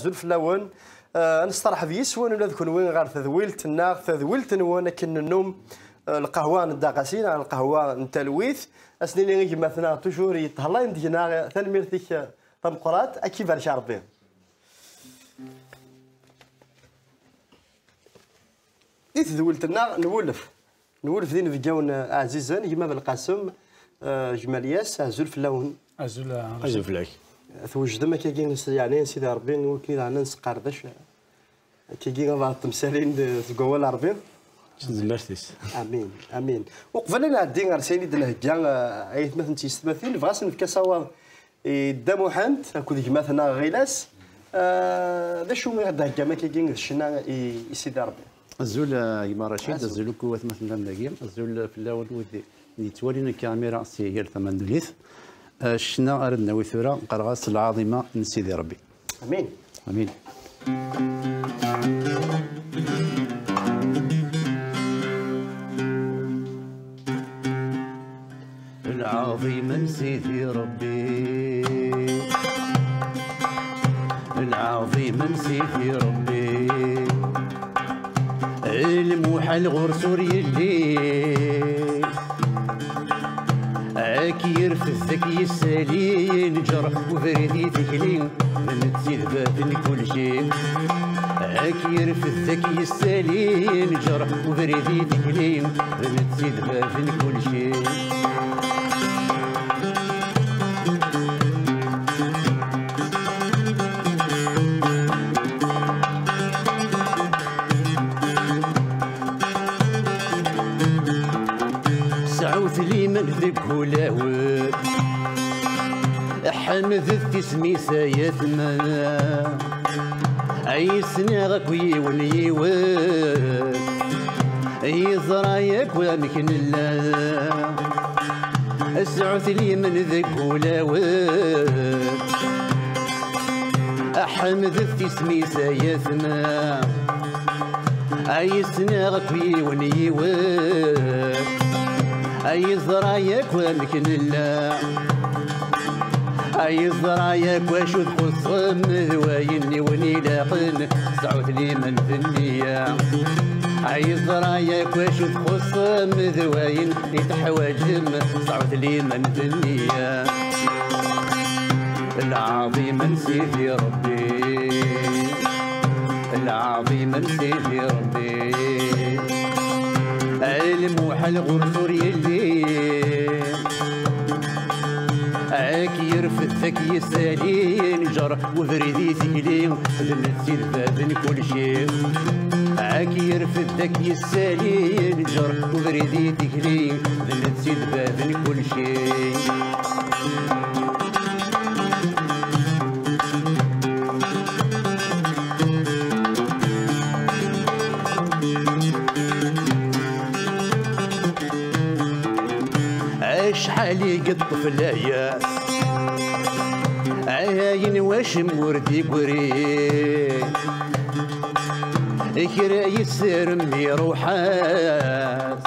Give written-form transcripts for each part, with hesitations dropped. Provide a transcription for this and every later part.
عزول فلاون نسترح فيس وين ولا ذكون وين غير تذويلت الناغ تذويلت نوان كن النوم القهوه الداقاسين على القهوه التلويث اسنين اللي مثلا توجور يتهلا يمدينا تنميرتك طمقرات اكيد برشا ربي تذويلت الناغ نولف دين في جون عزيزا يما بالقاسم جمالياس عزول فلاون عزول فلاك توجد ما كاين يعني سيدي ربي وكيل عنا نسقردش كاين بعض التمثالين تقول ربي زمرتيس امين امين وقبل نعدي غير سيدي الهجا عيت مثلا تيستمثل فغاس نفكا دامو حنت كود مثلا غيلاس دا شو ما غدا هكا ما كاين الشنا سيدي ربي الزول يما رشيد الزول كوات مثلا داكيا الزول في الاول ودي يتوالينا الكاميرا سي هي ثمان دوليث الشنا اردنا وثورة قرغاس العظيمه من سيدي ربي امين امين العظيم من سيدي ربي العظيم من سيدي ربي الموحل غرسور يلي عاكير في الذكي السالين جرح وفريدي تكلين نتزيد بابن كل شيء عاكير في الذكي السالين جرح وفريدي تكلين نتزيد بابن كل شيء سعوث لي من ذك هلاوي حمد تسمي سايت منا عيسنا غكوي وليوات يزرايك وامكن الله سعوث لي من ذك هلاوي حمد تسمي سايت منا عيسنا غكوي وليوات أي زرايك وامكن الله أي زرايك وشو تخصم ذوايني ونيلاقن سعود لي من ثنية أي زرايك وشو تخصم ذواين يتحواجم سعود لي من ثنية العظيم من سيدي ربي العظيم من سيدي ربي الموحل غرسور يلي عاكير في الذكي السالين جرح وفريدي ثقلين ذنتي بابن كل شيء عاكير في الذكي السالين جرح وفريدي ثقلين ذنتي بابن كل شيء شحالي قد طفلايا عاين واشم وردي قري كرا يسر مي روحات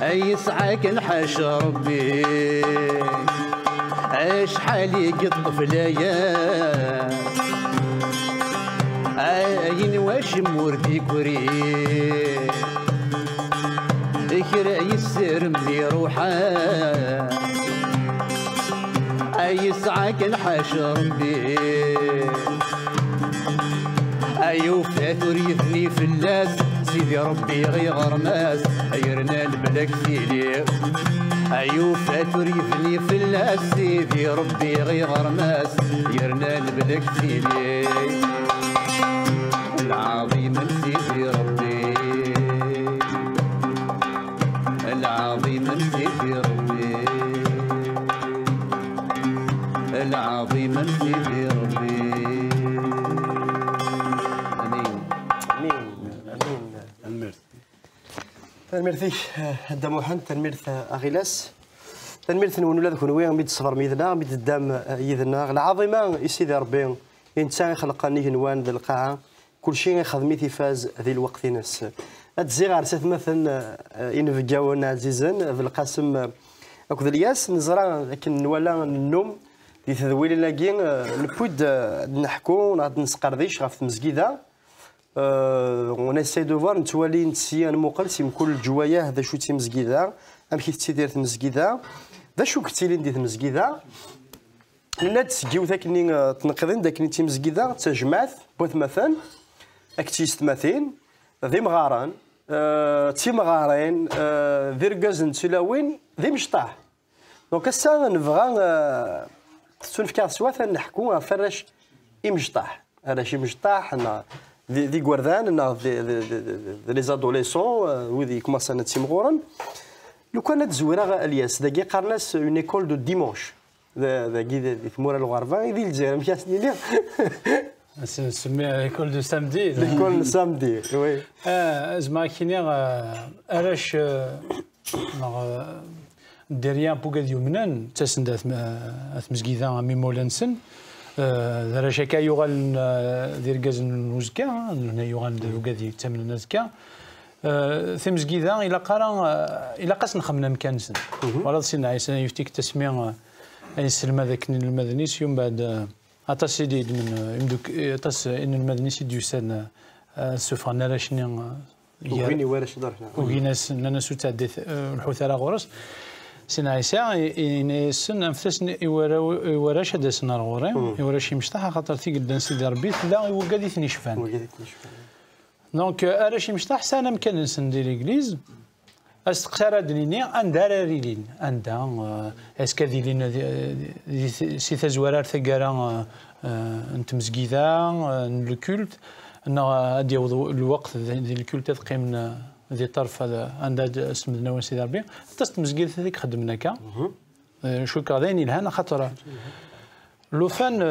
يسعاك نحاش ربي شحالي قد طفلايا عاين واشم وردي قري كرا يسر مي روحات يسعاك الحاش ربي ايو فاتور يثني في اللاس سيدي ربي غي غرماس ايرنا البلاك سيلي ايو فاتور يثني في اللاس سيدي ربي غي غرماس يرنا البلاك سيلي العظيم من سيدي ربي العظيم من سيدي ربي العظيم من سيدي ربي امين امين امين الميرثي هدا موحن تنميرث اغيلاس تنميرث نون ذاك وين ميد صفر ميدنا ميد الدام يدنا العظيمه سيدي ربي انسان خلقني نوان ذا القاعه كل شيء خدمتي فاز ذي الوقت ناس تزيغ عرسات مثلا ينفجاونا عزيزا في القاسم اكو الياس نزرع لكن ولا النوم دي تذويل لاكي نبود نحكو نغاد نسقرديش غاف المسجدة ونساي دو فوار نتوالي نتسيان مقل سيم كل جواياه هذا شو تي مسجدة أم كيف تسيدير المسجدة ذا شو كتيلين دي المسجدة لنا تسجيو ذاكني تنقذين ذاكني تي مسجدة تجمعت بوث مثلا أكتيست مثين ذي مغاران تي مغارين ذي رقازن تلاوين ذي مشطاح دونك الساعة نبغى تنفكار سواثا نحكو فرش إمجطاح علاش إمجطاح دي غوردان دي لي زادوليسون وذي كوماسا تيمغورن لو كان تزويره الياس داكي قارناس اون ايكول دو ديمونش داكي ثمورا الغرفان يدي الجزائر مشى سنين نسميها ايكول دو سامدي ايكول سامدي وي زعما كيني اراش ديريان بوكا ديومنان تسند مسكيدا مي مولانسن دراجة كا يغال دير كاز نوزكا هنا يغال بوكا دي تامن نازكا ثمزكيدا إلا قرا إلا قاس نخمنا مكانسن ولا سينا عيسى يفتيك تسمية أي سلمى ذاك المدنيس يوم بعد أتاس دي من يمدوك أتاس إن المدنيس ديوسان سوفا نراشني وين وارش دارنا ويناس ناس تعدي الحوث على غورس سينا عيسى إن سن أنفسن يوراش هذا سن الغورين يوراش يمشطح خاطر ثي قدام سيدي ربي لا يوقادي ثني شفان دونك أراش يمشطح سنة مكان نسن ديال الإنجليز استقصار دنيني أندار ريلين أندا اسكا ديلين سي تزوارات ثقارا انت مسجيدا الكولت أنا ديال الوقت ديال الكولت تقيم ذي طرف هذا عندها اسم نوان سيدي ربي تست مسجد هذيك خدمنا كا شو كاذين الهنا خاطر لو فان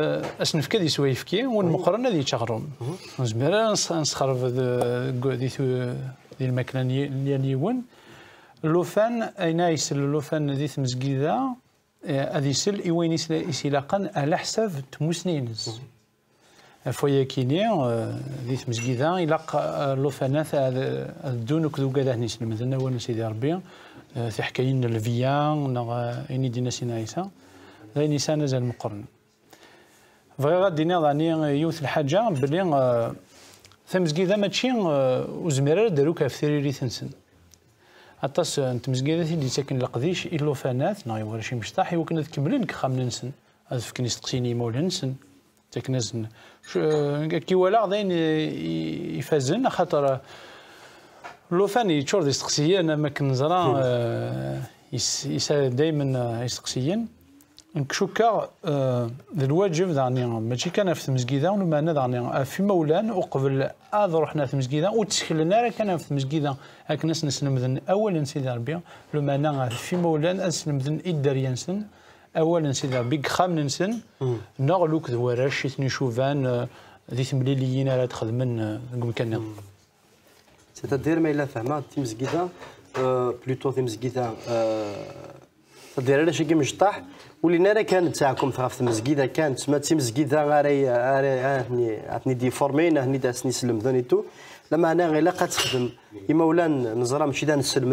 اسنف كذي سويفكي والمقرن هذه تشغرهم زميرا نسخرف ذي المكان اللي يون لو فان اين يسل لو فان ذي مسجده هذه يسل ايوين يسلاقا على حساب تموسنينز فويا كيني ذي مسجده الى لو فانات دونك ذو كذا نيس مثلا وانا سيدي ربي في حكاين الفيان اني دينا سينا عيسى ذي نيسان زال المقرن فغا دينا ضاني يوث الحاجه بلي ثمزكيدا ماشي وزميرا داروك في ثريري ثنسن عطاس انت مزكيدا اللي ساكن القديش إلو فانات ناي ولا شي مشطاح وكنا تكملين كخام ننسن هذا فكني استقسيني مولا نسن تكنزن كي ولا غادي يفازن خاطر لو فان يتشور دي استقسيين انا ما كنزرا دائما يستقسيين نكشوكا الواجب ذاني ماشي كان في المسجده ولا معنا ذاني في مولان وقبل رحنا في المسجده وتشكلنا راه كان في المسجده هاك ناس نسلمذن اولا سيدي ربي لو معنا في مولان اسلمذن ادريانسن اولا سيدي ربي خام ننسن نغلوك ذوراش نشوفان ذي ثمليليين راه تخدمن مكاننا سيتادير ما الا فهمها تي مسجده بلوتو تي مسجده تدير على شي مشطاح ولينا راه كانت تاعكم في المسجده كانت تسمى تي مسجده عرفني ديفورمين هني داسني سلمذوني تو لما انا غير لاقا تخدم يمولان نزرا ماشي دا نسلم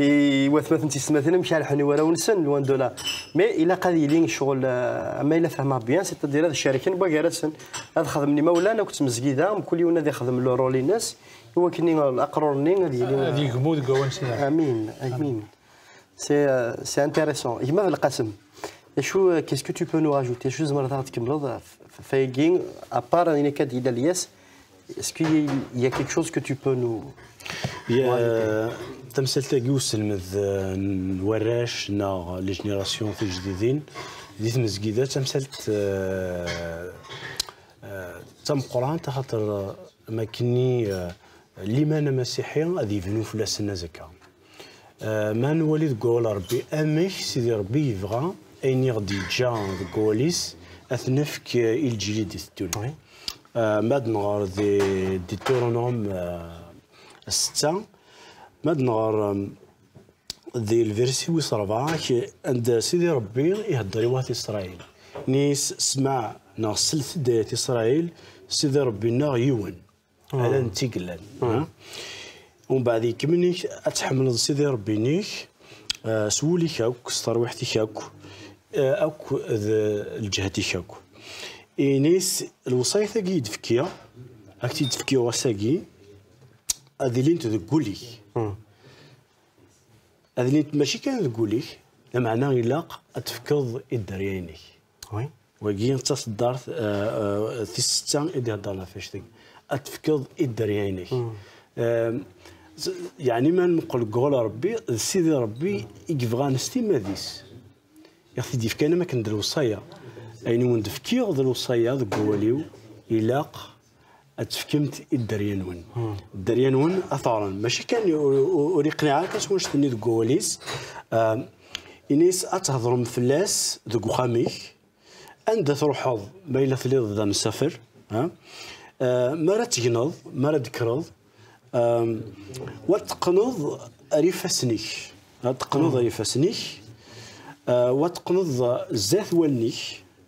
يواث مثلا تيسمثنا مشى الحني ورا ونسن لوان دولا مي الا قادي لين شغل اما الا فهمها بيان سي تدير هذا الشركه باكارسن هذا خدمني مولانا كنت مسجده كل يوم هذا يخدم له رولي الناس هو كني الاقروني هذه غمود كوان سي امين امين سي انتريسون يما في القسم شو كيسكو تو بو نو راجوتي شو زعما تكملوا فايكين ابار اني كاد الى الياس اسكو يا كيك شوز كو تو بو نو تمثلت يوصل نوراش نا لي جينيراسيون في الجديدين ديت مسجدات تمثلت تم قران خاطر ما كني الايمان مسيحي غادي يبنوا في لاسنا زكا ما نولي تقول ربي اميش سيدي ربي يبغى اين غادي جا كوليس اثنفك الجيل دي الدنيا ماد نغار دي تورونوم الستة ماد نغار ذي الفيرسي ويس 4 عند سيدي ربي يهضر يوات اسرائيل نيس سمع ناغ سلث ديت اسرائيل سيدي ربي ناغ يون على نتيقلان ومن بعد يكملني اتحمل سيدي ربي نيك سولي كاك ستروحتي كاك أكو الجهتي شاكو إنيس الوصاية ثقي دفكيا أكتي دفكيا وساقي أذلين تقولي أذلين ماشي كان تقولي معناه يلاق أتفكض الدرياني وي وجي تصدر في ستة إدي هدرنا فيش ذي أتفكض الدرياني يعني ما نقول قول ربي سيدي ربي يبغى نستيم هذيس يا أخي ديف كان ما كندير وصايا أين وندفكيغ ذا الوصايا ذا قواليو يلاق أتفكمت الدريانون الدريانون أثارا ماشي كان وريقني عاكا واش تني ذا قواليس إنيس أتهضرم فلاس ذا قخاميك عند تروحض ما إلا ثليض ذا مسافر مرة تجنض مرة تكرض وتقنض أريفاسنيك تقنض أريفاسنيك وتقنض الزاث والنيك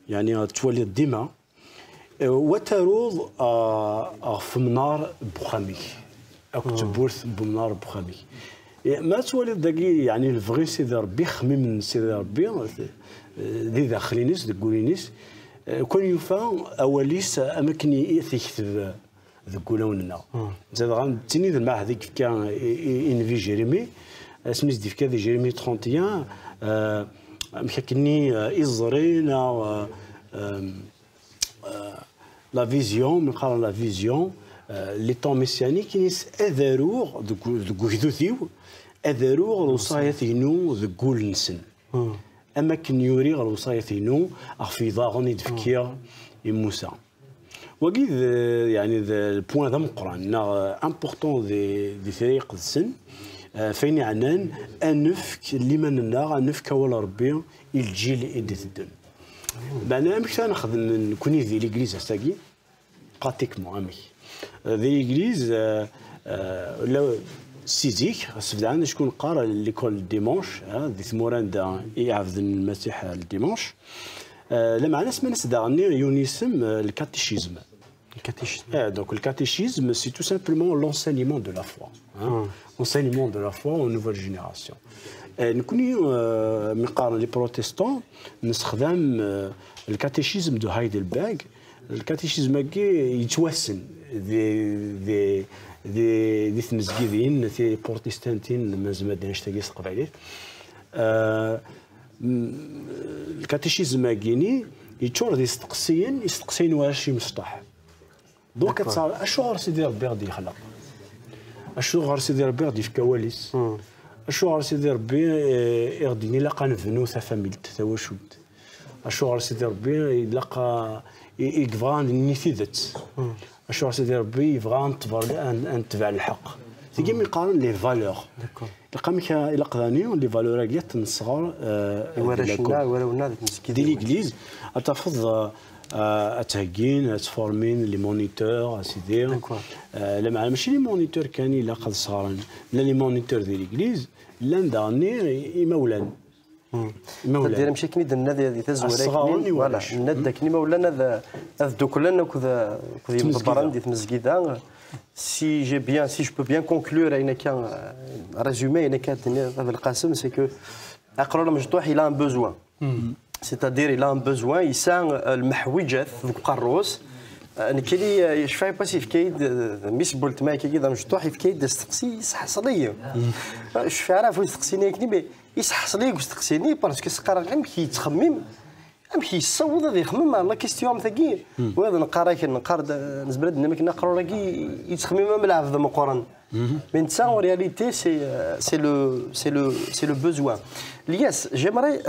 يعني تولي الدماء وتروض في منار بخاميك أو تبورث بمنار بخاميك ما تولي داكي يعني الفغي سيدي ربي خمي من سيدي ربي ذي داخلينيس ذكولينيس كون يوفا أوليس أماكن يثيكتب ذكولوننا زاد غنتيني ذا الماء هذيك كان إن في جيريمي سميت ديف كذا جيريمي 31 مشاكلني إزرين لا فيزيون من قال لا فيزيون لي طون ميسيانيك نيس أذروغ ذكوثيو أذروغ الوصاية ذكول نسن أما كن يوري الوصاية في ضاغن يدفكيا موسى وقيد يعني البوان ذا مقران امبورطون دي فريق السن فين عنان انفك لمن النار انفك ولا ربي الجيل اللي تدن معناها مش ناخذ نكوني ذي ليغليز هستاكي براتيكمون امي ذي ليغليز ولا سيزيك سبدان شكون قارا ليكول ديمونش ذي ثموران يعرف المسيح الديمونش لما على اسم ناس داغني يونيسم الكاتيشيزم donc le catéchisme c'est tout simplement l'enseignement de la foi l'enseignement de la foi aux nouvelles générations نكوني مقارن لي بروتستان نستخدم الكاتيشيزم دو هايدلبرغ الكاتيشيزم كي يتوسن دي تمزكيدين في بروتستانتين مازال ما نشتاقيش قبيلات الكاتيشيزم كيني يتشور دي يستقسين واش يمسطح دوك تصار اشهر سيدي ربي غادي يخلق اشهر سيدي ربي غادي يفك كواليس اشهر سيدي ربي يغديني لاقا نفنو ثفاميلت ثواشود اشهر سيدي ربي يلقى يكفران نيثيدت اشهر سيدي يبغى نتبع الحق تيجي من قارن لي فالور لقامك الى قضاني لي فالور كيات الصغار ورشنا ورونا دي ليغليز اتفض اتهجين تفورمين لي مونيتور اسيدي لا ماشي لي مونيتور كان الا قد صغارن لا لي مونيتور دي ليغليز لا نداني مولان دير مشي كني درنا هذه تزويره ولا ند كني مولانا ذا دوكلنا كذا مضبران ديال المسجد si je peux bien conclure avec un résumé avec هذا القاسم c'est que اقرا مجطوح il a un besoin c'est-à-dire il a un besoin يسان المحوجات ذوك قروس نكلي يشفاي باسي في كيد مش قلت ما كيدا مجطوح في كيد استقسي حصليه شفا عارف يستقسيني كني يسحصلي ويستقسيني باسكو سقرا غير كيتخمم امشي يصوض هذا يخمم على لا كيستيون ثقيل وهذا نقرا بالنسبه لنا كنا نقراو راكي يتخمم من العفض مقارن من ça en réalité c'est le besoin Lies j'aimerais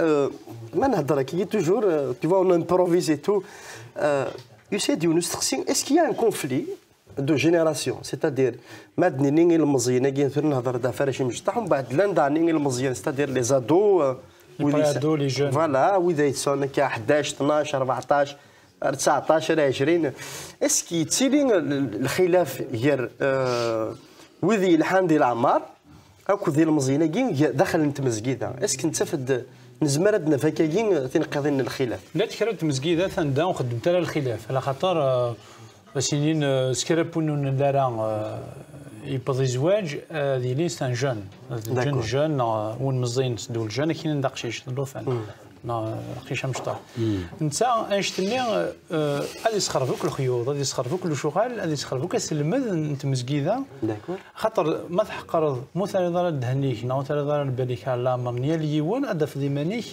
ما نهضر كي toujours tu vois on improvise et tout يسد يونستقسي est-ce qu'il y a un conflit de génération c'est-à-dire مادني نين المزيان كي نهضر دا فراشي مجطحهم بعد لنداني المزيان c'est-à-dire les ados لي جون فوالا وإذا يتصون كا 11 12 14 19 20 اسكي تسيلين الخلاف غير وذي الحان ديال العمار اكو ديال المزينه كي داخل انت مسكيده اسكي انت فد نزمر عندنا فكاين تنقضين الخلاف لا تكررت مسكيده ثندا وخدمت على الخلاف على خاطر سنين سكرابون ندارا يبغي زواج هذه ليست ان جون جون ون مزين دول جون كاين داقشيش دلوفان رقيشه مشطح انت انشتني غادي يسخرفوك الخيوط غادي يسخرفوك الشغال غادي يسخرفوك السلمذ انت مسكيده خاطر ما تحقر مثلا دار دهنيك نو مثلا دار بالك على مرنيا ليون هذا في ديمانيك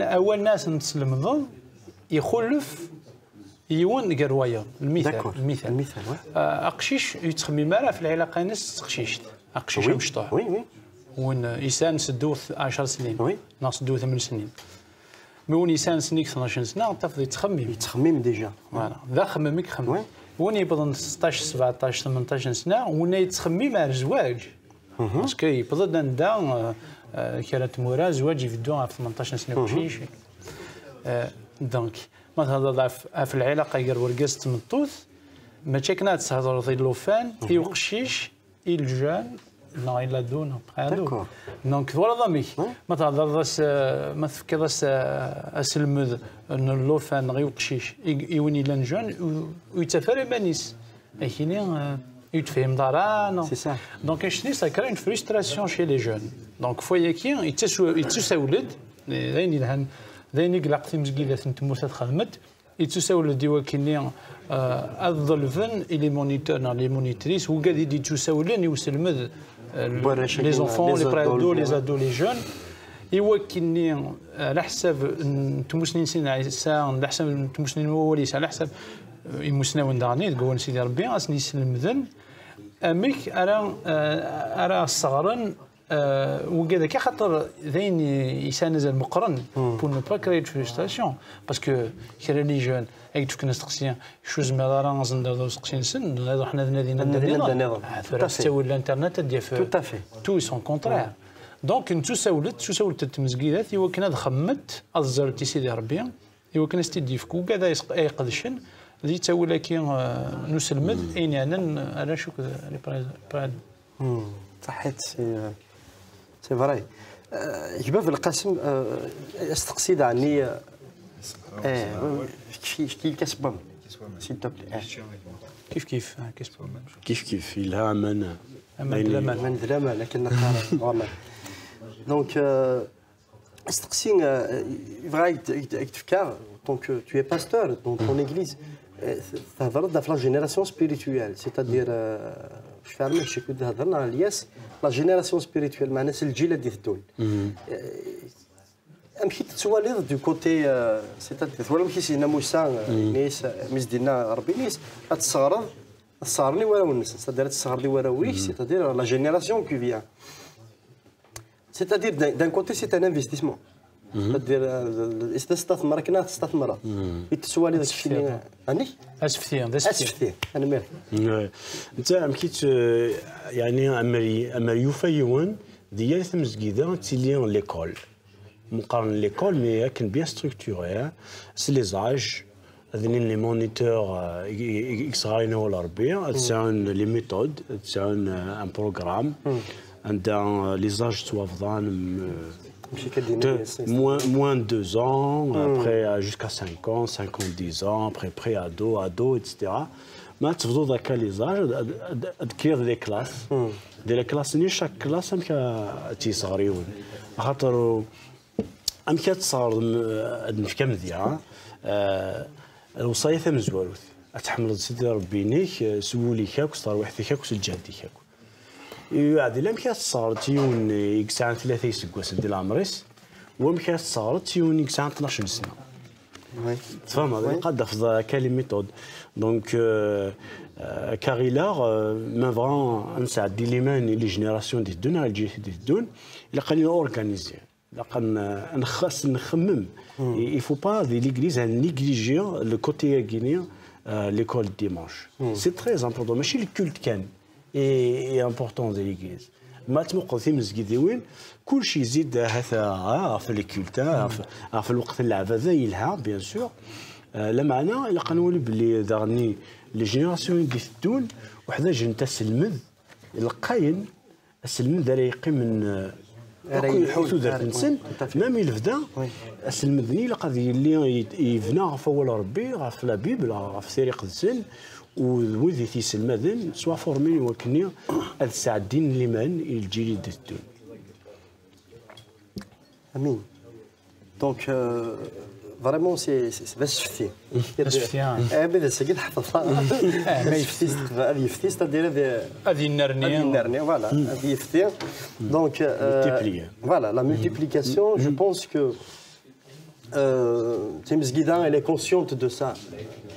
اول ناس نتسلم ضد يخلف يون قروايه المثال اقشيش يتخمم مالا في العلاقه ناس تقشيشت اقشيش مشطوح وين انسان سدو 10 سنين ناقص سدو 8 سنين مون انسان سنيك 12 سنه تفضل يتخمم ديجا فوالا ذا خممك خمم وين يبدا 16 17 18 سنه وين يتخمم على الزواج باسكو يبدا ندا كانت مورا زواج يبدو في 18 سنه وشي شيء دونك مثلا في العلاقه غير ورقاس تمطوث ما تشكنات تهضر ضي اللوفان يوقشيش الجان لا إلا دون هذا دونك ولا ضمي ما تهضر ما تفكر اسلمذ ان اللوفان غيوقشيش يوني لنجان ويتفرى بانيس اكيني يتفهم داران دونك اشني سا كرا اون فريستراسيون شي لي جون دونك فويا كي يتساولد ذاين قلق في مسكيلات نتموت خدمت يتساولد ديوا كيني الظلفن لي مونيتور لي مونيتريس وقاعد يتساولن يوسلمذ لي زونفون لي برادو لي زادو لي جون يوكلني على حساب تمسنين سنين ساعه على حساب تمسنين وليس على حساب يمسناون داني تقول سيدي ربي اسني يسلمذن اميك ارى الصغرن وكذا كي خاطر ذين يساند المقرن بور نو با كريي فريستراسيون باسكو كرا لي جون هيك تفك نستقسيان شو زعما راه نزندو سقسين سن هذا حنا نادينا النظام تساوي الانترنت ديال تو سون كونترير دونك انتو ساولت التمزكيدات يوكن هذا خمت الزرتي سيدي ربي يوكن استديفك وكذا يقدشن اللي تاولا كي نسلمد اين انا على شو براد صحيت سي فري جباب القاسم استقصيد عني كي كسبم سيل تو بلي كيف كيف الهاما من ذلما لكن نقارن دونك استقسين فري تفكر دونك تو es pasteur dans ton église تهضر في لا جينيراسيون سبيريتويال سيتادير فعلا شي كنت هضرنا على الياس لا جينيراسيون سبيريتويال مع ناس الجيل ديال الدول امشي تتوالد دو كوتي سيتادير ولا ماشي سينا موسى نيس ميز ديالنا ربي نيس الصغرني ولا ونس سيتادير الصغرني ولا ويش سيتادير لا جينيراسيون كي فيان سيتادير دان كوتي سي ان انفستيسمون سيتادير استثمر كنا تستثمر يتسوالي داك الشيء اللي هاني اسفتي انا مير انت مكيت يعني اما يفيون ديال المسجد تيليون ليكول مقارن ليكول مي كان بيان ستركتوري سي لي زاج هذين لي مونيتور اكسراين ولا ربي تساون لي ميثود تساون ان بروغرام عندها لي زاج توافضان moins de 2 ans, après jusqu'à 5 ans, 5 ans, 10 ans, après pré-ado, etc. Mais tu vois dans les âges, adquirir des classes. Des classes, chaque classe, tu sais, خاطر أمك تصار في كم ذي الوصاية ثم زوالوث أتحمل سيدي ربي نيك سولي كاك وصار وحدي كاك وسجادي كاك يعدي لم كتصار تيون يكسعن 3 سكواس ديال العمريس وم كتصار تيون يكسعن 12 سنه تفهم هذا قد في كالي ميثود دونك كاريلار ما فران نساعد دي ليمان لي جينيراسيون دي الدون الجيل دي الدون الا قال اورغانيزي الا قال نخص نخمم il faut pas de l'église négliger le côté guinéen l'école dimanche c'est très important ماشي الكولت كان et important de l'église ما تمقض في مسجد وين كل شيء يزيد هذا في الكولتا في الوقت اللعبه ذا يلها بيان سور لا معنى الا قنولي بلي دارني لي جينيراسيون دي الدون وحده جنت سلمذ القاين السلمذ ذا يقيم من حوث ذات نسن مام يلفدا السلمذني لقد اللي يفنا في اول ربي في لا بيبل في سيريق السن وذي تيسلمذن سوا فورمين وكني هاد ساعدين لمن الجيل دي الدون امين. دونك فريمون سي باش شفتي باش شفتي بدا ساكي تحفظها ما يفتي هذه يفتي ستادير هذه النرني فوالا هذه يفتي دونك فوالا لا مولتيبليكاسيون جو بونس كو James Guidan elle est consciente de ça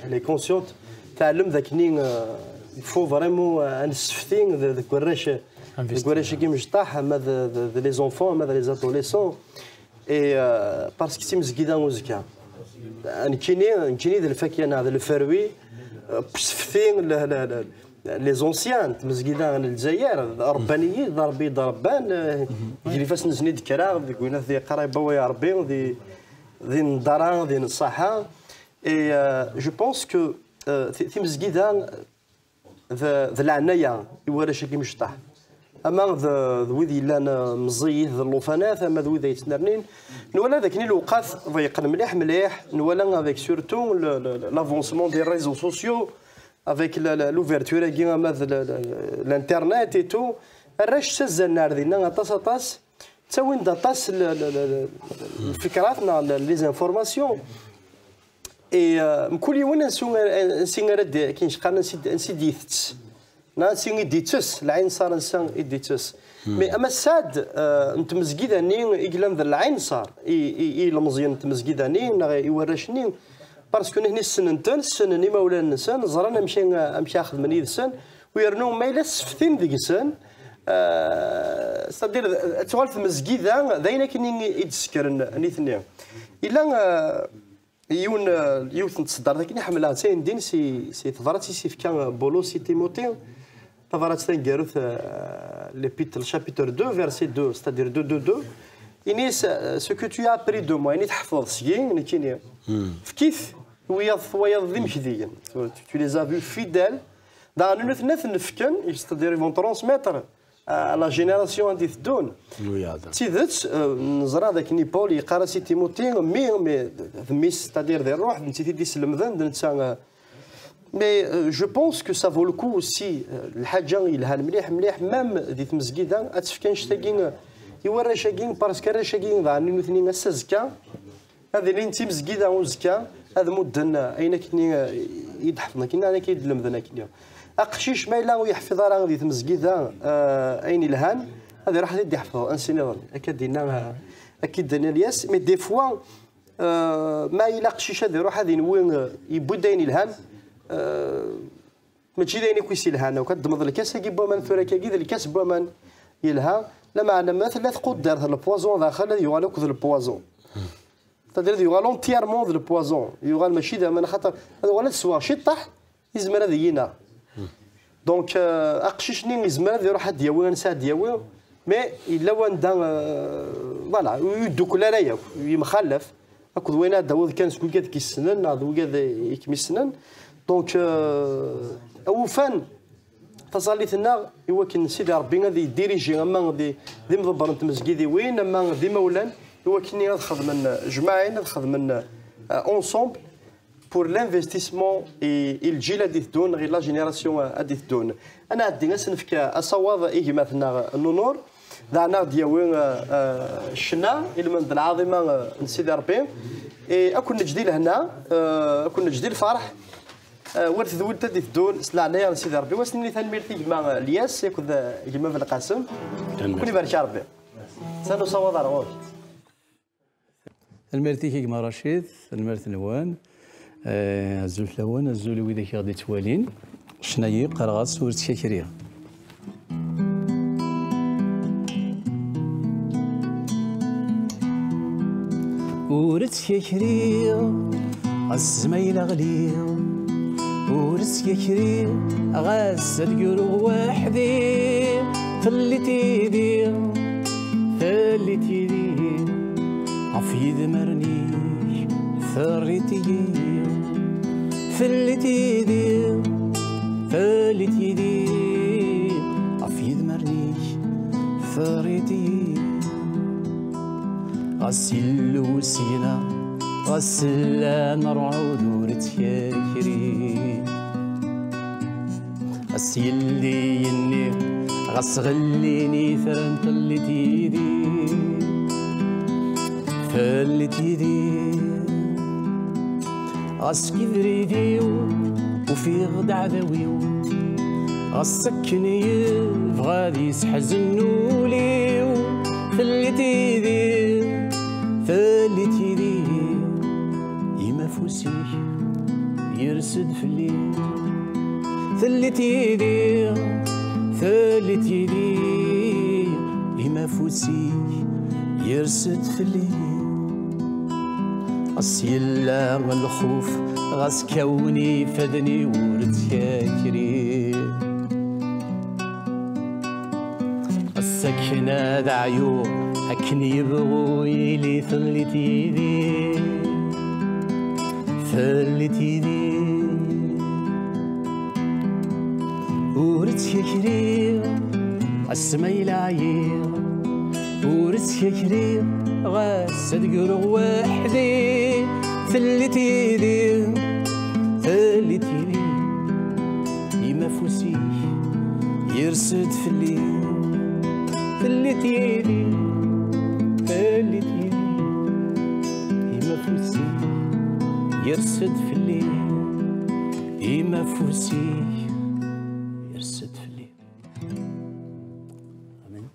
elle est consciente تعلم ذاك نين il faut vraiment نستفتي ذاك الوراش كي مجطاح هذا لي زونفون هذا لي ادوليسون اي باسكو تيمز كيدا وزكا نكيني ذا الفاكيان هذا الفروي بسفتين لي زونسيان تيمز كيدا الجزائر ربانيين ضربي ضربان يجري فاس نزني دكرا يقولنا ذي قرايبه ويا ربي ذي النضران ذي الصحه اي جو بونس كو تيمز كيدا ذا العنايه يوراش كي مجطاح اما ذوي لان مزيد اللوفانات اما ذوي يتنرنين نولا ذاك الوقت ضيق مليح نولا افيك سورتو لافونسمون دي ريزو سوسيو افيك لوفيرتور كي الانترنت اي تو الراش سزلنا ردينا طاس تاوين طاس الفكرات لي زانفورماسيون اي كل يوم نسينغرد كاين شقال نسي ديثت ناسي ديتس العين صار انسان ديتس مي اما الساد انت مزكيداني يقلم ذا العين صار اي المزيان انت مزكيداني يورشني باسكو هنا السن ني مولا النسان زرانا مشي اخذ من يد السن ويرنو ما الا سفتين ديك السن صدير توالف مزكيدا داينا كاين يتسكر نيثني الا يوث نتصدر لكن حملها سين دين سي تفرات سي كان بولو سي تيموتي تفرات سين جاروث لي شابيتر 2 فيرسي 2 c'est-à-dire 2 اني سو كو تو ابري دو موا اني تحفظ سكين كاين كيف ويا ذي مشديين تو لي افو فيدال دا نث نفكن c'est-à-dire ils vont transmettre à la génération اللي تدون تيذت نزرا ذاك نيبول يقرا سي تيموتي مي c'est-à-dire ذي الروح نتي دي سلمذان نتا مي جو بونس كو سا فو لو كو سي الحاجه يلها مليح مام ذي تمزكيدا اتفكان شتاكين يورا شاكين باسكو راه شاكين ضعني مثنين السزكا هذا اللي انت مزكيدا وزكا هذا مدن اين كني يدحفنا كنا انا كيدلم ذنا كني اقشيش ما الا ويحفظ راه غادي تمزكيدا اين الهان هذا راح يدي يحفظه انسيني اكيد دينا اكيد دنا الياس مي دي فوا ما الا قشيش هذا يروح هذه وين يبدا الهان ماشي دايني كويسي الهان وكتضمض الكاس كيب بومان ثورا كيد الكاس بومان يلها لا معنى ما ثلاث قدر البوازون داخل يوغال كذ البوازون تدير يوغال اونتييرمون ذا البوازون يوغال ماشي دائما خاطر هذا ولا سوا شي طاح يزمر هذا ينا دونك اقششني يزمر هذا يروح هاد ياوي نسى دياوي مي الا وندا فوالا يدوك لا لا يمخلف اكو وين هذا هو كان سكول كاد كيسنن هذا هو كاد يكمسنن دونك اوفان تصاليتنا يمكن سيدي ربي غادي يديريجي اما دي مضبر انت مسكيدي وين اما دي مولان يمكن ناخذ من جماعين ناخذ من اونسومبل بور لانفستيسمون الجيل اللي تدون غير لا جينيراسيون اللي تدون انا عندي ناس نفك اصواب ايجي مثلا النور دعنا دياوين الشنا المند العظيمه سيدي ربي اكون نجدي لهنا اكون نجدي الفرح ورث ذول تدي الدول سلعنا سيدي ربي واسني تنميرتي كما الياس ياكل كما في القاسم كل يبارك ربي سالو صواد روح المرتي كما رشيد المرت نوان الزول لوان الزول ويدك غادي توالين شنايي قرغات سورة شاكريه ورث شاكريه الزميل غليه ورث يكري غاس القلوب وحدي فليتي عفيد مرنيش ثريتي فليتي عفيد مرنيش ثريتي غسل وسينا غسل نرعود ورث يكري غسيلي يني غسغليني ثرنت اللي تيدي فلت يدي غاسكي فريديو وفي غدا عذاويو غاسكن يبغى يسحزنو ليو فلت يدي فلت يدي يما فوسيك يرسد في الليل ثلت يدي ثلت يدي يما فوسيك يرسد في الليل أصيلا الخوف غاس كوني فدني ورد كاكري السكنة دعيو أكن يبغو يلي ثلت يدي ثلت يدي ورد كاكري السمايل عير ورد كاكري غاس تقرغ وحدي ثلت يدي ثلت يدي يما فوسيك يرسد في الليل ثلت يدي ثلت يدي يما فوسيك يرسد في الليل يما فوسيك يرسد في الليل. آمين.